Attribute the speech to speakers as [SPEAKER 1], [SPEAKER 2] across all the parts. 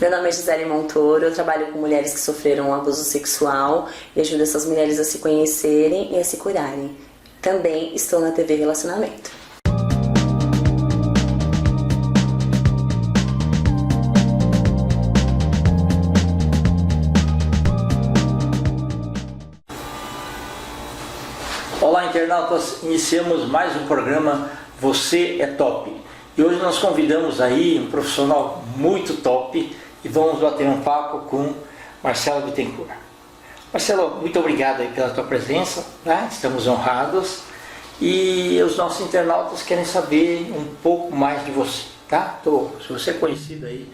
[SPEAKER 1] Meu nome é Gisele Montoro, eu trabalho com mulheres que sofreram abuso sexual e ajudo essas mulheres a se conhecerem e a se curarem. Também estou na TV Relacionamento.
[SPEAKER 2] Olá, internautas, iniciamos mais um programa Você é Top. E hoje nós convidamos aí um profissional muito top e vamos bater um papo com Marcelo Bittencourt. Marcelo, muito obrigado aí pela tua presença, né? Estamos honrados e os nossos internautas querem saber um pouco mais de você, tá? Se você é conhecido aí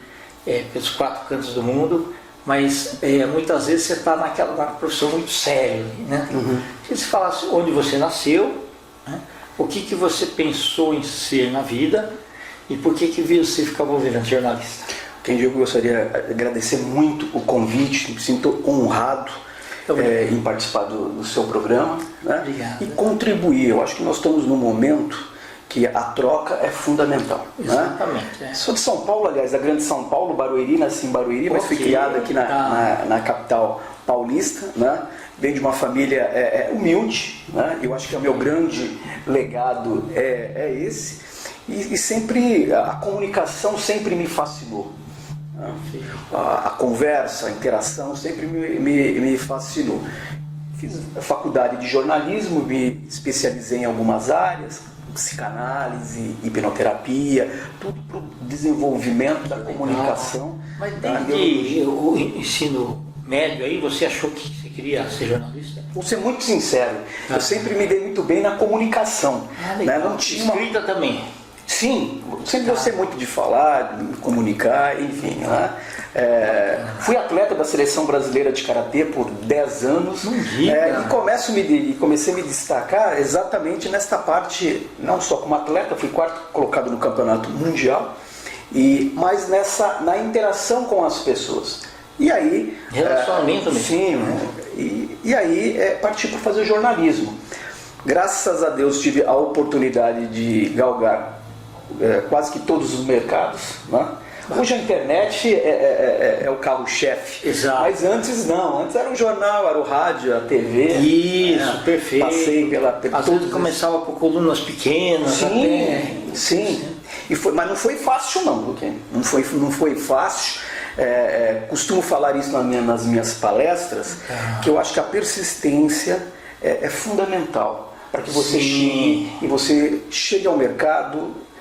[SPEAKER 2] pelos 4 cantos do mundo, mas muitas vezes você está naquela profissão muito séria, né? Se você falasse onde você nasceu, né? O que você pensou em ser na vida e por que você ficava virando jornalista?
[SPEAKER 3] Eu gostaria de agradecer muito o convite, me sinto honrado em participar do seu programa, né?
[SPEAKER 2] Obrigado.
[SPEAKER 3] E contribuir. Eu acho que nós estamos num momento que a troca é fundamental.
[SPEAKER 2] Exatamente.
[SPEAKER 3] Né? Sou de São Paulo, aliás, da grande São Paulo, Barueri, nasci em Barueri, mas fui criado aqui na capital paulista, né? Venho de uma família humilde, né? Eu acho que o meu grande legado é esse, e sempre a comunicação sempre me fascinou. Né? A conversa, a interação sempre me fascinou. Fiz a faculdade de jornalismo, me especializei em algumas áreas, psicanálise, hipnoterapia, tudo para o desenvolvimento da comunicação.
[SPEAKER 2] Mas desde o ensino médio aí, você achou que você queria ser jornalista?
[SPEAKER 3] Vou ser muito sincero, eu sempre me dei muito bem na comunicação. Né? Não tinha
[SPEAKER 2] escrita também?
[SPEAKER 3] Sim, sempre gostei muito de falar, de me comunicar, enfim. Né? Fui atleta da Seleção Brasileira de Karatê por 10 anos. E comecei a me destacar exatamente nesta parte, não só como atleta, fui 4º colocado no campeonato mundial, mas na interação com as pessoas. E aí...
[SPEAKER 2] Relacionamento mesmo.
[SPEAKER 3] Sim, e aí parti para fazer jornalismo. Graças a Deus tive a oportunidade de galgar quase que todos os mercados, né? Hoje a internet é o carro-chefe.
[SPEAKER 2] Exato.
[SPEAKER 3] Mas antes não, antes era o jornal, era o rádio, a TV.
[SPEAKER 2] Isso, perfeito.
[SPEAKER 3] Passei
[SPEAKER 2] Às vezes começava por colunas pequenas.
[SPEAKER 3] Sim. Mas não foi fácil não, porque não foi fácil. Costumo falar isso nas minhas palestras, que eu acho que a persistência é fundamental para que você chegue ao mercado.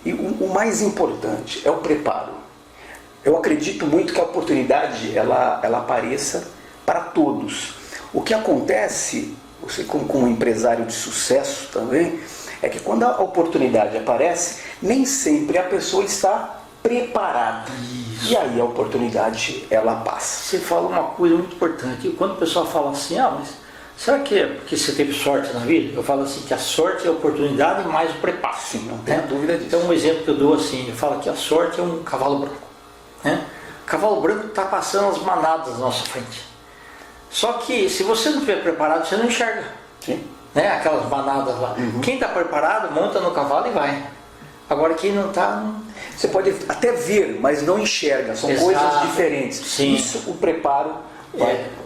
[SPEAKER 3] E o mais importante é o preparo. Eu acredito muito que a oportunidade ela apareça para todos. O que acontece, você como um empresário de sucesso também, é que quando a oportunidade aparece, nem sempre a pessoa está preparada. Isso. E aí a oportunidade ela passa.
[SPEAKER 2] Você fala uma coisa muito importante. Quando o pessoal fala assim, mas será que é porque você teve sorte na vida? Eu falo assim que a sorte é a oportunidade mais o preparo.
[SPEAKER 3] Sim, não tenho dúvida disso.
[SPEAKER 2] Então um exemplo que eu dou assim, eu falo que a sorte é um cavalo branco. Né? O cavalo branco está passando as manadas na nossa frente. Só que se você não estiver preparado, você não enxerga.
[SPEAKER 3] Sim.
[SPEAKER 2] Né? Aquelas manadas lá. Quem está preparado, monta no cavalo e vai. Agora quem não está...
[SPEAKER 3] Você pode até ver, mas não enxerga. São coisas diferentes.
[SPEAKER 2] Sim.
[SPEAKER 3] Isso, o preparo...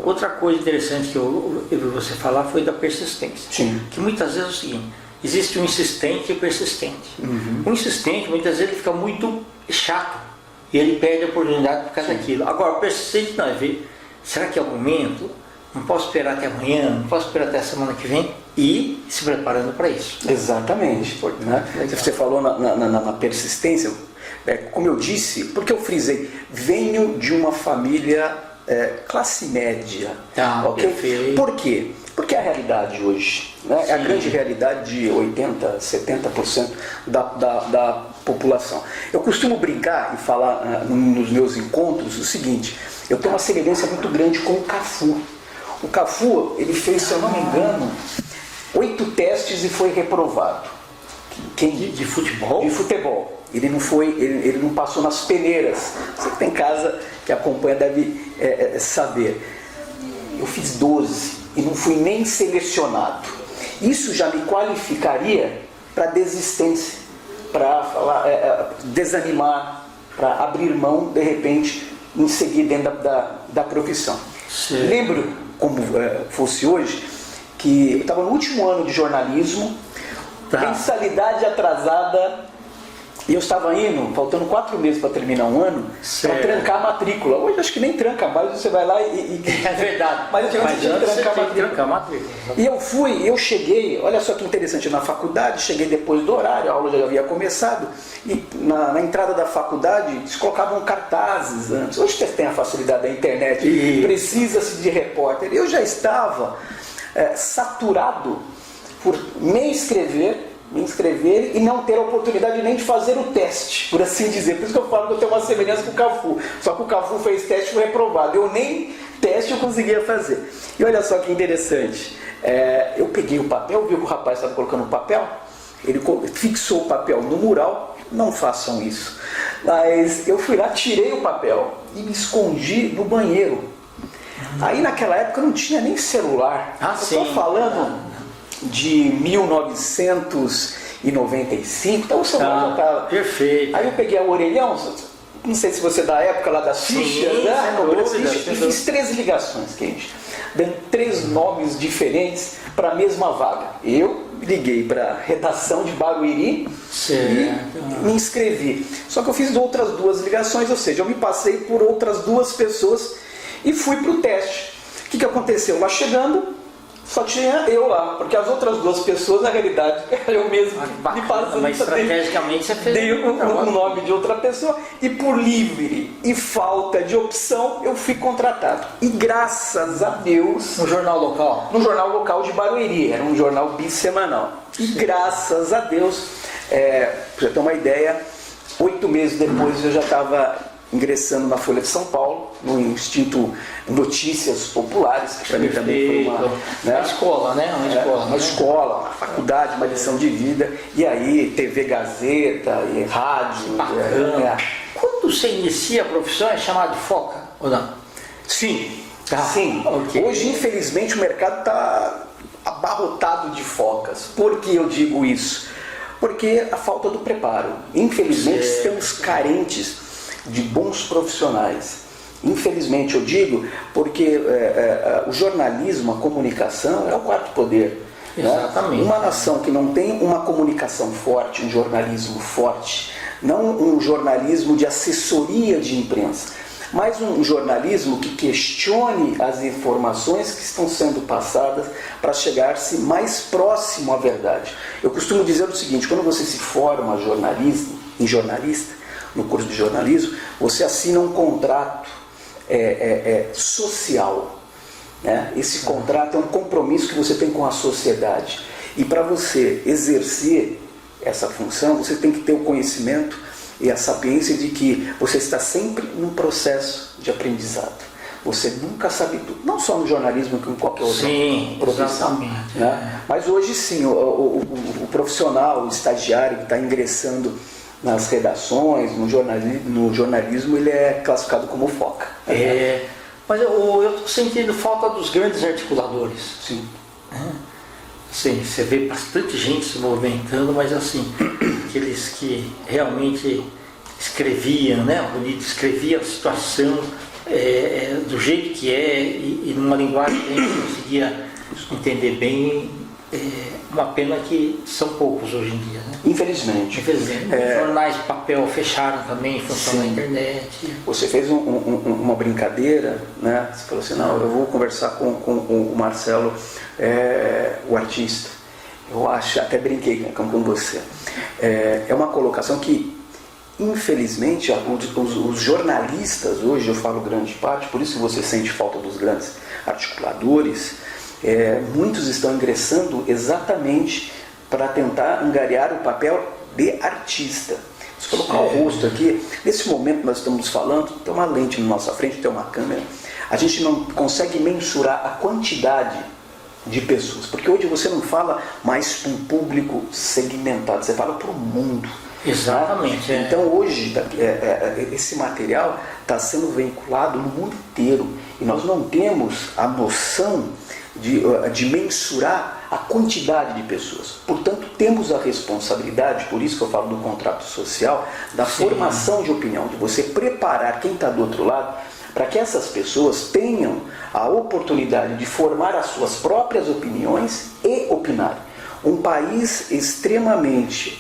[SPEAKER 2] Outra coisa interessante que eu vi você falar foi da persistência.
[SPEAKER 3] Sim.
[SPEAKER 2] Que muitas vezes é o seguinte, existe o insistente e o persistente. O insistente muitas vezes ele fica muito chato e ele perde a oportunidade por causa daquilo. Agora o persistente não, é ver, será que é o momento? Não posso esperar até amanhã, não posso esperar até a semana que vem, e se preparando para isso.
[SPEAKER 3] Exatamente. Né? Você falou na persistência, como eu disse, porque eu frisei, venho de uma família classe média.
[SPEAKER 2] Okay?
[SPEAKER 3] Por quê? Porque é a realidade hoje, né? É a grande realidade de 80%, 70% da população. Eu costumo brincar e falar nos meus encontros o seguinte, eu tenho uma semelhança muito grande com o Cafu. O Cafu, ele fez, se eu não me engano, 8 testes e foi reprovado.
[SPEAKER 2] De futebol?
[SPEAKER 3] De futebol. Ele não passou nas peneiras. Você que tem casa que acompanha deve saber. Eu fiz 12 e não fui nem selecionado. Isso já me qualificaria para desistência, para desanimar, para abrir mão de repente em seguir dentro da profissão.
[SPEAKER 2] Sim.
[SPEAKER 3] Lembro, como fosse hoje, que eu estava no último ano de jornalismo, mensalidade atrasada, e eu estava indo, faltando 4 meses para terminar um ano, para trancar a matrícula. Hoje acho que nem tranca mais, você vai lá e
[SPEAKER 2] É verdade.
[SPEAKER 3] Mas antes tinha que trancar a
[SPEAKER 2] matrícula.
[SPEAKER 3] E eu cheguei, olha só que interessante, na faculdade, cheguei depois do horário, a aula já havia começado, e na entrada da faculdade eles colocavam cartazes antes. Hoje tem a facilidade da internet, precisa-se de repórter. Eu já estava saturado por me inscrever e não ter a oportunidade nem de fazer o teste, por assim dizer. Por isso que eu falo que eu tenho uma semelhança com o Cafu. Só que o Cafu fez teste e foi reprovado. Eu nem teste eu conseguia fazer. E olha só que interessante. Eu peguei o papel, vi que o rapaz estava colocando o papel, ele fixou o papel no mural. Não façam isso. Mas eu fui lá, tirei o papel e me escondi no banheiro. Aí naquela época não tinha nem celular. Eu estou falando de 1995, então o celular já estava.
[SPEAKER 2] Perfeito.
[SPEAKER 3] Aí eu peguei o orelhão, não sei se você é da época lá das fichas, né? E fiz 3 ligações, quente, dando 3 nomes diferentes para a mesma vaga. Eu liguei para a redação de Barueri e me inscrevi. Só que eu fiz outras 2 ligações, ou seja, eu me passei por outras 2 pessoas e fui para o teste. O que aconteceu? Lá chegando, só tinha eu lá, porque as outras 2 pessoas, na realidade, era eu mesmo me passando.
[SPEAKER 2] Mas estrategicamente você fez.
[SPEAKER 3] Dei o nome de outra pessoa e por livre e falta de opção eu fui contratado. E graças a Deus...
[SPEAKER 2] No jornal local?
[SPEAKER 3] No jornal local de Barueri, era um jornal bissemanal. E graças a Deus, para você ter uma ideia, 8 meses depois eu já estava ingressando na Folha de São Paulo, no Instituto Notícias Populares, que para mim também foi uma
[SPEAKER 2] escola, né?
[SPEAKER 3] Uma escola, uma faculdade, uma lição de vida. E aí, TV Gazeta, e rádio.
[SPEAKER 2] Quando você inicia a profissão, é chamado de foca ou não?
[SPEAKER 3] Sim. Okay. Hoje, infelizmente, o mercado está abarrotado de focas. Por que eu digo isso? Porque a falta do preparo. Infelizmente, estamos carentes de bons profissionais. Infelizmente eu digo porque o jornalismo, a comunicação é o 4º poder.
[SPEAKER 2] Exatamente.
[SPEAKER 3] Né? Uma nação que não tem uma comunicação forte, um jornalismo forte, não um jornalismo de assessoria de imprensa, mas um jornalismo que questione as informações que estão sendo passadas para chegar-se mais próximo à verdade. Eu costumo dizer o seguinte: quando você se forma em jornalista, no curso de jornalismo, você assina um contrato social. Né? Esse contrato é um compromisso que você tem com a sociedade. E para você exercer essa função, você tem que ter o conhecimento e a sapiência de que você está sempre num processo de aprendizado. Você nunca sabe tudo, não só no jornalismo, como em qualquer outra profissão. Né? Mas hoje sim, o profissional, o estagiário que está ingressando nas redações, no jornalismo, ele é classificado como foca.
[SPEAKER 2] Mas eu estou sentindo falta dos grandes articuladores.
[SPEAKER 3] Sim.
[SPEAKER 2] Sim, você vê bastante gente se movimentando, mas assim, aqueles que realmente escreviam, né? Bonito, escrevia a situação do jeito que e numa linguagem que a gente conseguia entender bem. Uma pena que são poucos hoje em dia, né?
[SPEAKER 3] Infelizmente.
[SPEAKER 2] Jornais de papel fecharam também, funcionam na internet.
[SPEAKER 3] Você fez uma brincadeira, né? Você falou assim, não, eu vou conversar com o Marcelo, o artista. Eu acho, até brinquei com você. É uma colocação que, infelizmente, os jornalistas hoje, eu falo grande parte, por isso você sente falta dos grandes articuladores. Muitos estão ingressando exatamente para tentar angariar o papel de artista. Se colocar o rosto aqui, nesse momento nós estamos falando, tem uma lente na nossa frente, tem uma câmera, a gente não consegue mensurar a quantidade de pessoas, porque hoje você não fala mais para um público segmentado, você fala para o mundo.
[SPEAKER 2] Exatamente.
[SPEAKER 3] Né? Então hoje esse material está sendo veiculado no mundo inteiro e nós não temos a noção de mensurar a quantidade de pessoas. Portanto, temos a responsabilidade, por isso que eu falo do contrato social, da formação de opinião, de você preparar quem está do outro lado para que essas pessoas tenham a oportunidade de formar as suas próprias opiniões e opinar. Um país extremamente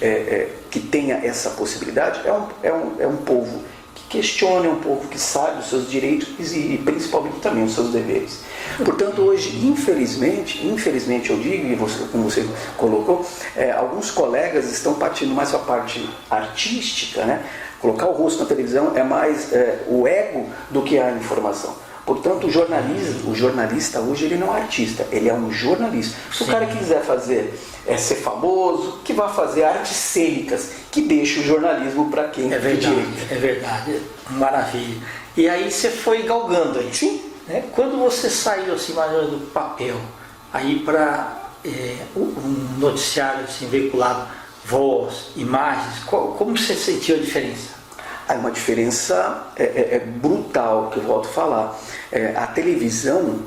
[SPEAKER 3] que tenha essa possibilidade é um povo que questiona, é um povo que sabe os seus direitos e principalmente também os seus deveres. Portanto, hoje, infelizmente eu digo, e você, como você colocou, alguns colegas estão partindo mais para a parte artística, né? Colocar o rosto na televisão é mais o ego do que a informação. Portanto, o jornalista hoje ele não é artista, ele é um jornalista. Se o cara quiser fazer, ser famoso, que vá fazer artes cênicas, que deixe o jornalismo para quem
[SPEAKER 2] é verdade, é verdade, maravilha. E aí você foi galgando aí.
[SPEAKER 3] Sim.
[SPEAKER 2] Né? Quando você saiu assim, mais ou menos do papel, aí para um noticiário assim, veiculado, voz, imagens, como você sentiu a diferença?
[SPEAKER 3] Há uma diferença brutal, que eu volto a falar. A televisão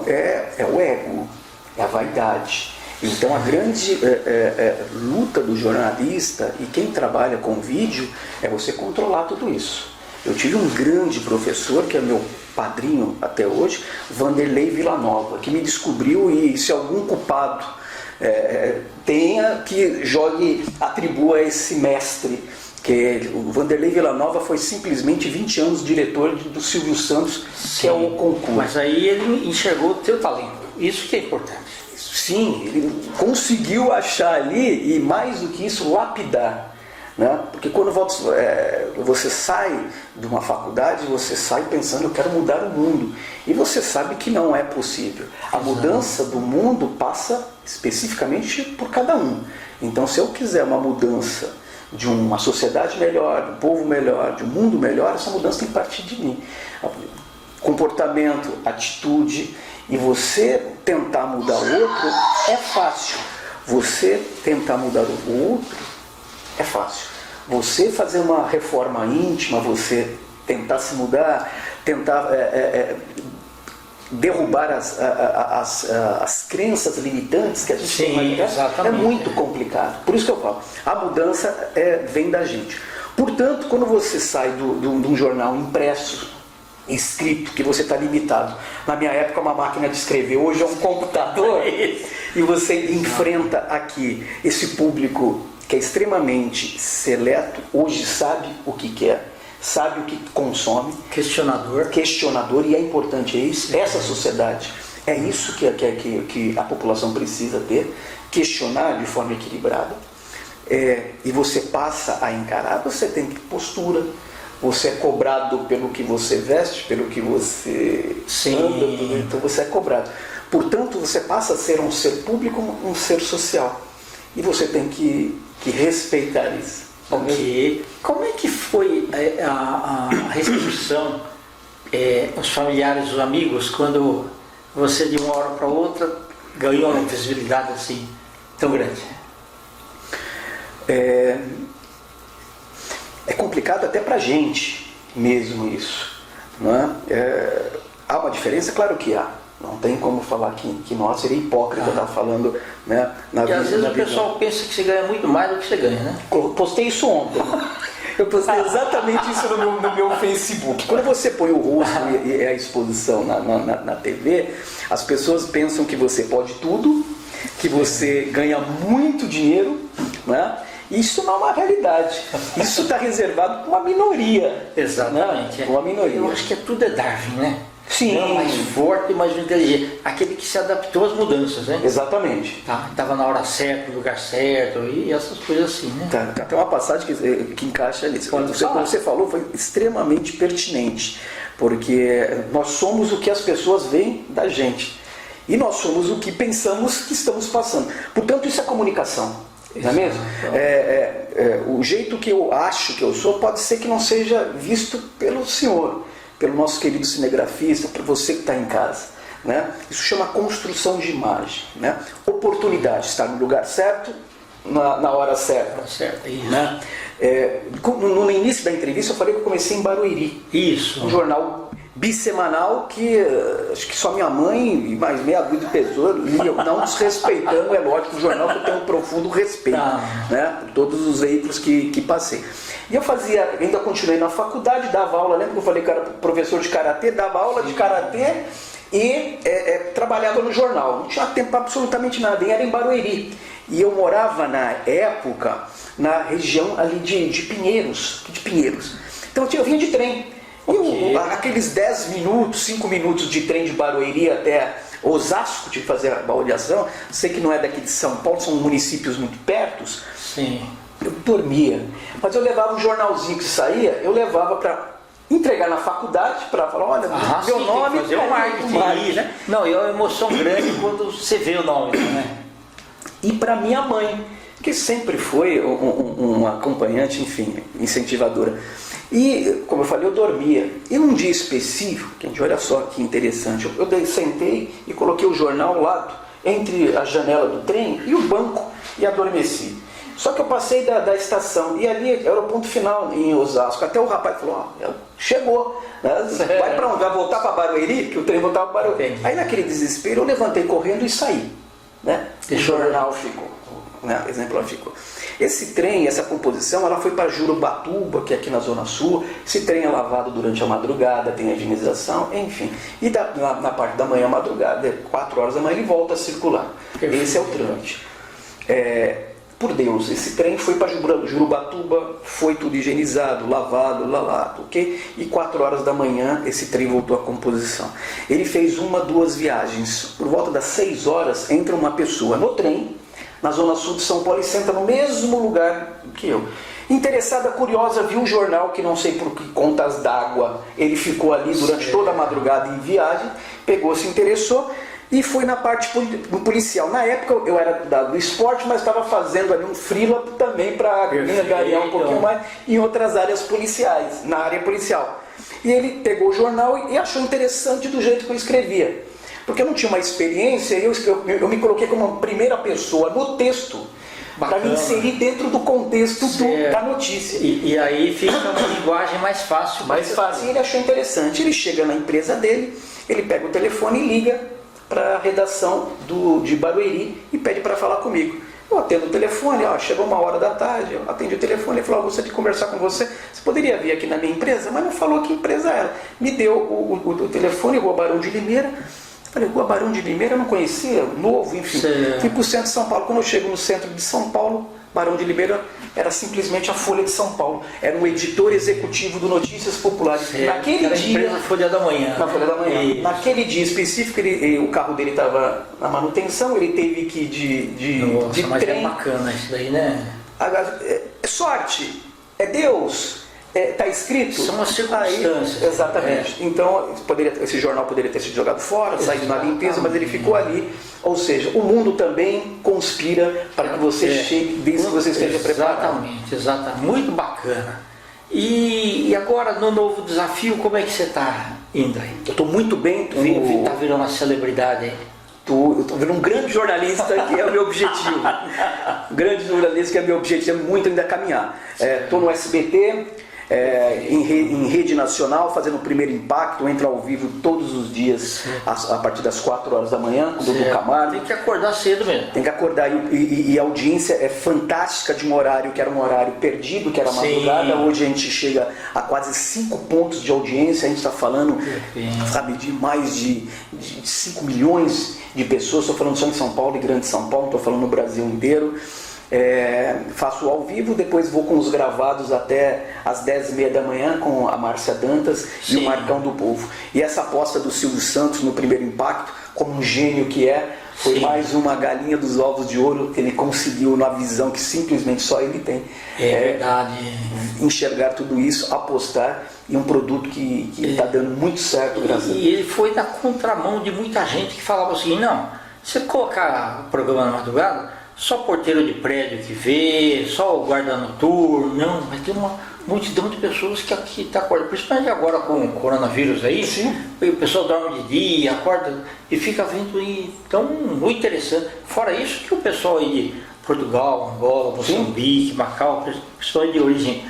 [SPEAKER 3] é o ego, é a vaidade. Então a grande luta do jornalista e quem trabalha com vídeo é você controlar tudo isso. Eu tive um grande professor, que é meu padrinho até hoje, Vanderlei Villanova, que me descobriu, e se algum culpado tenha, que atribua a esse mestre, que o Vanderlei Villanova foi simplesmente 20 anos diretor do Silvio Santos, que é o concurso.
[SPEAKER 2] Mas aí ele enxergou o teu talento, isso que é importante.
[SPEAKER 3] Sim, ele conseguiu achar ali, e mais do que isso, lapidar. Né? Porque quando você sai de uma faculdade, você sai pensando, eu quero mudar o mundo. E você sabe que não é possível. A mudança do mundo passa especificamente por cada um. Então, se eu quiser uma mudança de uma sociedade melhor, de um povo melhor, de um mundo melhor, essa mudança tem que partir de mim. Comportamento, atitude, e você tentar mudar o outro é fácil. Você tentar mudar o outro é fácil. Você fazer uma reforma íntima, você tentar se mudar, tentar derrubar as crenças limitantes que a gente tem, é muito complicado. Por isso que eu falo, a mudança vem da gente. Portanto, quando você sai de um jornal impresso, escrito, que você está limitado. Na minha época, uma máquina de escrever, hoje é um computador, e você enfrenta aqui esse público que é extremamente seleto, hoje sabe o que quer, sabe o que consome. Questionador, e é importante isso. Essa sociedade, é isso que a população precisa ter, questionar de forma equilibrada, e você passa a encarar, você tem postura, você é cobrado pelo que você veste, pelo que você anda, então você é cobrado. Portanto, você passa a ser um ser público, um ser social, e você tem que respeitar isso.
[SPEAKER 2] Ok. Como é que foi a recepção, os familiares, os amigos, quando você de uma hora para outra ganhou uma visibilidade assim tão grande?
[SPEAKER 3] É complicado até para a gente mesmo isso, não é? Há uma diferença? Claro que há. Não tem como falar que nós seria hipócrita estar falando, né,
[SPEAKER 2] e às vezes o pessoal pensa que você ganha muito mais do que você ganha, né?
[SPEAKER 3] Eu postei isso ontem. Eu postei exatamente isso no meu Facebook. Quando você põe o rosto e a exposição na TV, as pessoas pensam que você pode tudo, que você ganha muito dinheiro, né? Isso não é uma realidade. Isso está reservado para uma minoria.
[SPEAKER 2] Exatamente.
[SPEAKER 3] Né? Uma minoria.
[SPEAKER 2] Eu acho que tudo é Darwin, né?
[SPEAKER 3] Sim.
[SPEAKER 2] Não, mais forte, mais inteligente. Aquele que se adaptou às mudanças, né?
[SPEAKER 3] Exatamente.
[SPEAKER 2] Estava na hora certa, no lugar certo, e essas coisas assim, né?
[SPEAKER 3] Tem até uma passagem que encaixa nisso. Quando você falou, foi extremamente pertinente. Porque nós somos o que as pessoas veem da gente. E nós somos o que pensamos que estamos passando. Portanto, isso é comunicação. Não é mesmo? O jeito que eu acho que eu sou pode ser que não seja visto pelo senhor, pelo nosso querido cinegrafista, por você que está em casa. Né? Isso chama construção de imagem. Né? Oportunidade, estar no lugar certo, na hora certa.
[SPEAKER 2] Certo, isso.
[SPEAKER 3] Né? No início da entrevista eu falei que eu comecei em Barueri.
[SPEAKER 2] Isso.
[SPEAKER 3] Um jornal bissemanal que acho que só minha mãe e mais meia dúzia de pessoas liam, não desrespeitando, é lógico, o jornal que eu tenho um profundo respeito, né, por todos os veículos que passei. E eu ainda continuei na faculdade, dava aula, lembra que eu falei que era professor de karatê, dava aula de karatê e trabalhava no jornal. Não tinha tempo para absolutamente nada, e era em Barueri. E eu morava na época na região ali de Pinheiros. Então eu vinha de trem. Okay. Aqueles 10 minutos, 5 minutos de trem de Barueri até Osasco, tive que fazer a baldeação. Sei que não é daqui de São Paulo, são municípios muito perto.
[SPEAKER 2] Sim.
[SPEAKER 3] Eu dormia, mas eu levava um jornalzinho que saía, eu levava para entregar na faculdade, para falar, olha, meu nome...
[SPEAKER 2] Fazer o marketing, né? Não, e é uma emoção grande quando você vê o nome, né?
[SPEAKER 3] E para minha mãe, que sempre foi uma acompanhante, enfim, incentivadora. E, como eu falei, eu dormia. E num dia específico, gente, olha só que interessante, eu sentei e coloquei o jornal ao lado, entre a janela do trem e o banco, e adormeci. Só que eu passei da estação, e ali era o ponto final em Osasco. Até o rapaz falou, chegou, né? Vai para onde? Vai voltar para Barueri? Que o trem voltava para Barueri. Aí naquele desespero eu levantei correndo e saí. Né? O jornal ficou, né? Exemplar ficou. Esse trem, essa composição, ela foi para Jurubatuba, que é aqui na Zona Sul. Esse trem é lavado durante a madrugada, tem higienização, enfim. E na parte da manhã, madrugada, 4 horas da manhã, ele volta a circular. Perfeito. Esse é o trânsito. Por Deus, esse trem foi para Jurubatuba, foi tudo higienizado, lavado, ok? E 4 horas da manhã esse trem voltou à composição. Ele fez 1, 2 viagens. Por volta das 6 horas entra uma pessoa no trem, na Zona Sul de São Paulo, e senta no mesmo lugar que eu. Interessada, curiosa, viu o jornal, que não sei por que contas d'água, ele ficou ali durante toda a madrugada em viagem, pegou, se interessou, e foi na parte policial. Na época eu era do esporte, mas estava fazendo ali um freela também para ganhar um pouquinho mais em outras áreas policiais, na área policial. E ele pegou o jornal e achou interessante do jeito que eu escrevia. Porque eu não tinha uma experiência, eu me coloquei como uma primeira pessoa no texto, para me inserir dentro do contexto da notícia.
[SPEAKER 2] E aí fica uma linguagem mais fácil.
[SPEAKER 3] Mais fácil, e ele achou interessante. Ele chega na empresa dele, ele pega o telefone e liga para a redação de Barueri e pede para falar comigo. Eu atendo o telefone, chegou 1h da tarde, eu atendi o telefone, ele falou, gostaria de conversar com você, você poderia vir aqui na minha empresa? Mas não falou que empresa era. Me deu o telefone, Rua Barão de Limeira. Falei, Rua Barão de Limeira, eu não conhecia, novo, enfim. Fui para o centro de São Paulo. Quando eu chego no centro de São Paulo, Barão de Limeira era simplesmente a Folha de São Paulo. Era um editor executivo do Notícias Populares. Naquele dia...
[SPEAKER 2] Folha da Manhã.
[SPEAKER 3] Na Folha da Manhã. Naquele dia específico, o carro dele estava na manutenção, ele teve que ir de
[SPEAKER 2] mas
[SPEAKER 3] trem.
[SPEAKER 2] É bacana isso daí, né?
[SPEAKER 3] É sorte, é Deus. Está escrito?
[SPEAKER 2] São as circunstâncias.
[SPEAKER 3] Exatamente. Então, esse jornal poderia ter sido jogado fora, saído na limpeza, mas ele ficou ali. Ou seja, o mundo também conspira para que você chegue, desde que você esteja preparado.
[SPEAKER 2] Exatamente. Muito bacana. E agora, no novo desafio, como é que você está indo aí?
[SPEAKER 3] Eu estou muito bem.
[SPEAKER 2] Está virando uma celebridade aí?
[SPEAKER 3] Eu estou vendo um grande jornalista, que é o meu objetivo. Um grande jornalista, que é o meu objetivo, é muito ainda caminhar. Estou no SBT, em rede nacional, fazendo o Primeiro Impacto, entro ao vivo todos os dias, a partir das 4 horas da manhã, com o Dudu Camargo.
[SPEAKER 2] Tem que acordar cedo mesmo.
[SPEAKER 3] Tem que acordar, e a audiência é fantástica, de um horário que era um horário perdido, que era madrugada. Hoje a gente chega a quase 5 pontos de audiência, a gente está falando, sabe, de mais de 5 milhões de pessoas. Estou falando só em São Paulo e Grande São Paulo, estou falando no Brasil inteiro. Faço ao vivo, depois vou com os gravados até às 10h30 da manhã com a Márcia Dantas e o Marcão do Povo. E essa aposta do Silvio Santos no Primeiro Impacto, como um gênio que foi mais uma galinha dos ovos de ouro que ele conseguiu na visão que simplesmente só ele tem.
[SPEAKER 2] Verdade.
[SPEAKER 3] Enxergar tudo isso, apostar em um produto que está dando muito certo, graças a Deus.
[SPEAKER 2] E ele foi na contramão de muita gente que falava assim, não, você colocar o programa na madrugada, só porteiro de prédio que vê, só o guarda noturno, não, mas tem uma multidão de pessoas que aqui está acordando, principalmente agora com o coronavírus aí, o pessoal dorme de dia, acorda e fica vendo, então, muito interessante. Fora isso, que o pessoal aí Portugal, Angola, Moçambique, Macau, pessoas de origem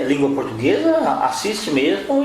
[SPEAKER 2] língua portuguesa, assiste mesmo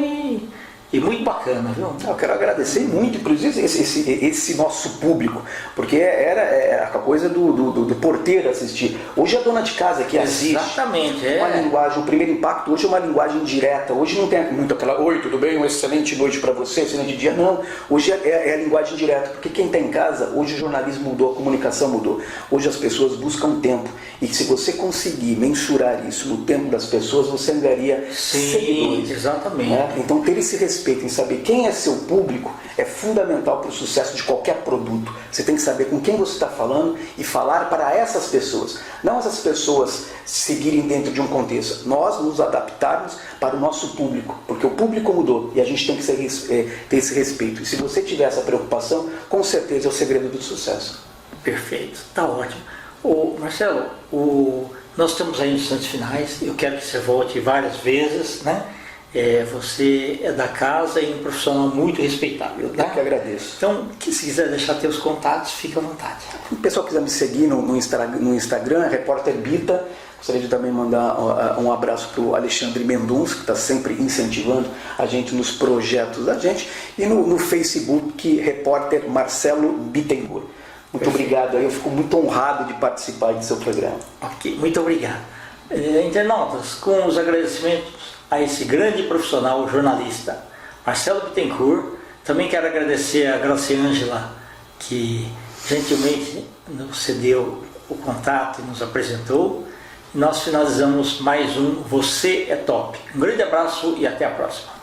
[SPEAKER 2] e muito bacana, viu?
[SPEAKER 3] Eu quero agradecer muito, inclusive, esse nosso público, porque era a coisa do porteiro assistir. Hoje a dona de casa que assiste.
[SPEAKER 2] Exatamente,
[SPEAKER 3] uma linguagem, o primeiro impacto hoje é uma linguagem direta. Hoje não tem muito aquela, oi, tudo bem, uma excelente noite para você, excelente dia. Não, hoje é a linguagem direta, porque quem está em casa, hoje o jornalismo mudou, a comunicação mudou. Hoje as pessoas buscam tempo, e se você conseguir mensurar isso no tempo das pessoas, você ganharia seguidores.
[SPEAKER 2] Exatamente.
[SPEAKER 3] Né? Então ter esse respeito em saber quem é seu público é fundamental para o sucesso de qualquer produto. Você tem que saber com quem você está falando e falar para essas pessoas. Não essas pessoas seguirem dentro de um contexto. Nós nos adaptarmos para o nosso público, porque o público mudou e a gente tem que ter esse respeito. E se você tiver essa preocupação, com certeza é o segredo do sucesso.
[SPEAKER 2] Perfeito, está ótimo. Marcelo, nós estamos aí nos instantes finais. Eu quero que você volte várias vezes, né? Você é da casa e um profissional muito respeitável.
[SPEAKER 3] Eu que agradeço.
[SPEAKER 2] Então, se quiser deixar teus contatos, fique à vontade.
[SPEAKER 3] Se o pessoal quiser me seguir no Instagram, é Repórter Bita. Gostaria de também mandar um abraço para o Alexandre Mendonça, que está sempre incentivando a gente nos projetos da gente. E no Facebook, Repórter Marcelo Bittencourt. Muito obrigado. Eu fico muito honrado de participar do seu programa.
[SPEAKER 2] Ok, muito obrigado. Internautas, com os agradecimentos a esse grande profissional jornalista Marcelo Bittencourt, também quero agradecer a Graciângela, que gentilmente nos cedeu o contato e nos apresentou. E nós finalizamos mais um Você é Top. Um grande abraço e até a próxima.